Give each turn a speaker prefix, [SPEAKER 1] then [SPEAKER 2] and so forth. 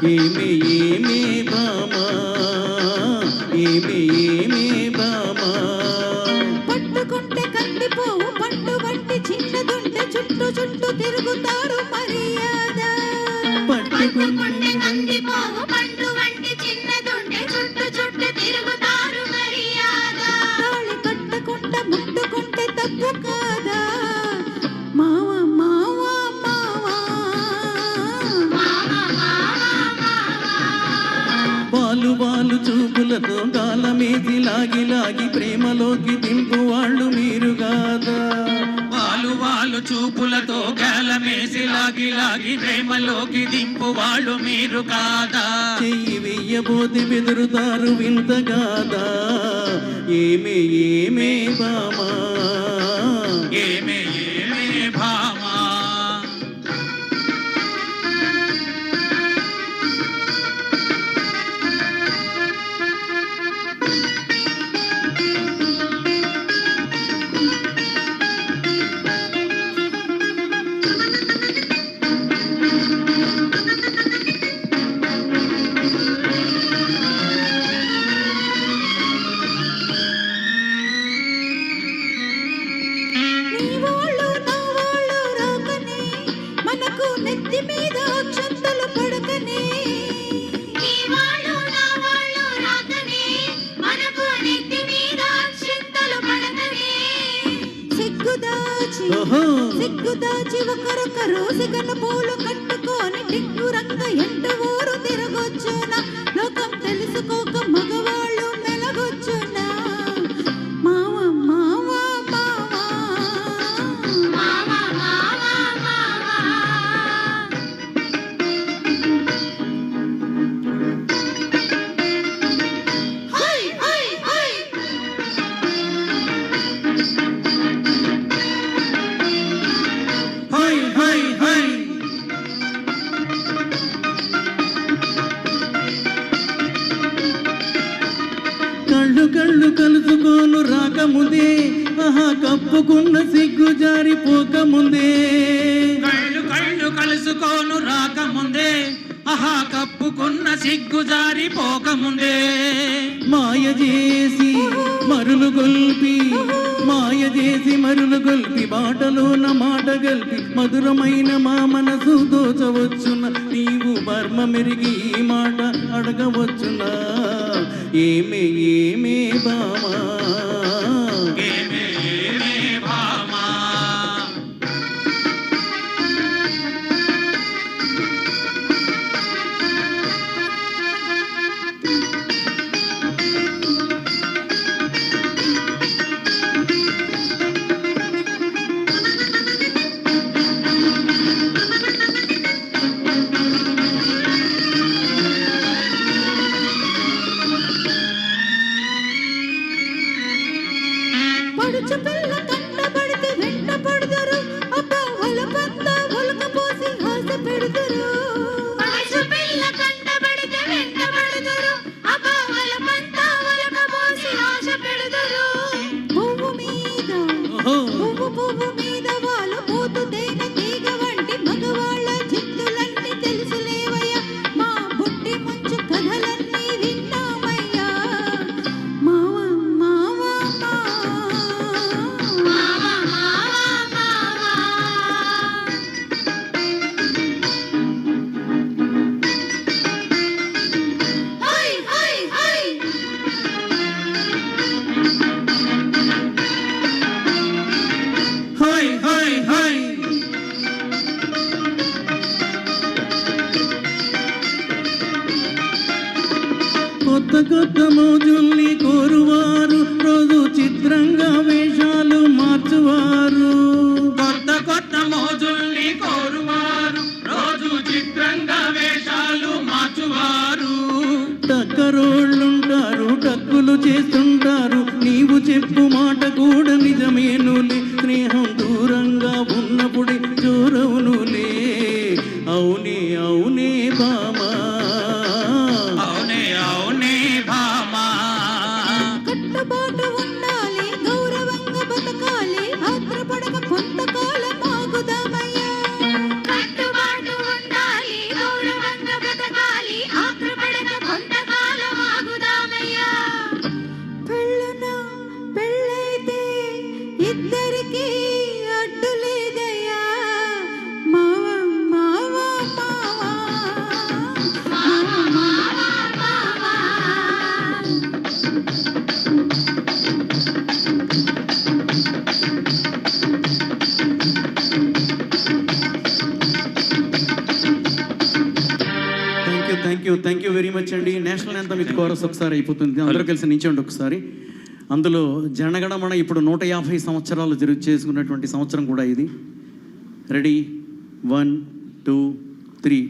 [SPEAKER 1] ఏమి ఏమి భామా ఏమి ఏమి భామా
[SPEAKER 2] పట్టుకుంటే కందిపోవు పండు వంటి చిన్నదుంటే చుట్టూ చుట్టూ తిరుగుతారు మర్యాద
[SPEAKER 3] పట్టుకుంటే కందిపోవు పండు వంటి చిన్నదుంటే చుట్టూ చుట్టూ తిరుగుతారు మర్యాద
[SPEAKER 2] తాళి కట్టకుండా ముట్టుకుంటే తప్పు కాదా మావా మావా మావా
[SPEAKER 1] వాలు వాలు చూపులతో గాలమేసి లాగి లాగి ప్రేమలోకి దింపు వాళ్ళు మీరు కాదా
[SPEAKER 4] వాలు వాలు చూపులతో గాలమేసి లాగి లాగి ప్రేమలోకి దింపు వాళ్ళు మీరు కాదా
[SPEAKER 1] చెయ్యి వెయ్యబోతే బెదురుతారు వింత కాదా ఏమే ఏమే బామా
[SPEAKER 4] ఏమే ఏమే భామా
[SPEAKER 2] నీ వాళ్ళు నా వాళ్ళు రాకనే మనకు నెత్తి మీద అక్షంతలు పడకనే
[SPEAKER 3] నీ వాళ్ళు నా వాళ్ళు రాకనే మనకు నెత్తి మీద అక్షింతలు పడకనే
[SPEAKER 2] సిగ్గుదాచి
[SPEAKER 1] ఓహో
[SPEAKER 2] సిగ్గుదాచి ఒకరొకరు సిగన పూలు కట్టుకొని టింగురంగ ఎంట ఊరు తిరగొచ్చునా లోకం తెలుసుకోక మగవాళ్ళు మెలగొచ్చునా మావా మావా మావా
[SPEAKER 3] మావా మావా high high high
[SPEAKER 1] high high high కళ్ళు కళ్ళు కలుసుకోను రాకముందే ఆహా కప్పుకున్న సిగ్గు జారిపోకముందే
[SPEAKER 4] కళ్ళు కళ్ళు కలుసుకోను రాకముందే ఆహా కప్పుకున్న సిగ్గు జారిపోకముందే
[SPEAKER 1] మాయ చేసి మరులు గొల్పి మాయ చేసి మరులు గొల్పి బాటలోన మాట గల్పి మధురమైన మా మనసు దోచవచ్చున నీవు మర్మ మెరిగి ఈ మాట అడగవచ్చునా ఏమే ఏమే బామా
[SPEAKER 4] ఏమే ఏమే భామా
[SPEAKER 2] పడుచు పిల్ల కంటబడితే వెంట పడుదరు అబ్బా ఒలకంత ఒలకపోసి ఆశ పెడుదరు
[SPEAKER 3] పడుచు పిల్ల కంటబడితే వెంటబడుదురు అబ్బవలపంతా ఒలకబోసి ఆశ పెడుదురు
[SPEAKER 2] పువ్వు మీద
[SPEAKER 1] ఓహో
[SPEAKER 2] పువ్వు మీద వాళ్ళు పూతు తేనె తీగ వంటి మగవాళ్ళ జిత్తులన్నీ తెలుసులేవయ్యా మా బుట్టి మంచు కథలన్నీ విన్నామయ్యా మావా మావా
[SPEAKER 3] మావా మావా మావా high high high
[SPEAKER 1] high high high కొత్త కొత్త మోజుల్ని కోరువారు రోజు చిత్రంగా వేషాలు మార్చువారు
[SPEAKER 4] కొత్త కొత్త మోజుల్ని కోరువారు రోజు చిత్రంగా వేషాలు మార్చువారు
[SPEAKER 1] టక్కరోళ్ళుంటారు టక్కులు చేస్తుంటారు నీవు చెప్పు మాట కూడా నిజమేనులే స్నేహం దూరంగా ఉన్నప్పుడే జోరవునులే అవునే అవునే బామా
[SPEAKER 4] అవునే అవునే భామా
[SPEAKER 2] కట్టుబాటు ఉండాలి గౌరవంగా బతకాలి ఆత్రపడక కొంతకాలం ఆగుదామయ్యా
[SPEAKER 3] కట్టుబాటు ఉండాలి గౌరవంగా బ్రతకాలి
[SPEAKER 1] థ్యాంక్ యూ వెరీ మచ్ అండి. నేషనల్ యాంథమ్ విత్ కోరస్ ఒకసారి అయిపోతుంది, అందరూ కలిసి నించోండి ఒకసారి. అందులో జనగణమన ఇప్పుడు 150 సంవత్సరాలు చేసుకున్నటువంటి సంవత్సరం కూడా ఇది. రెడీ 1 2 3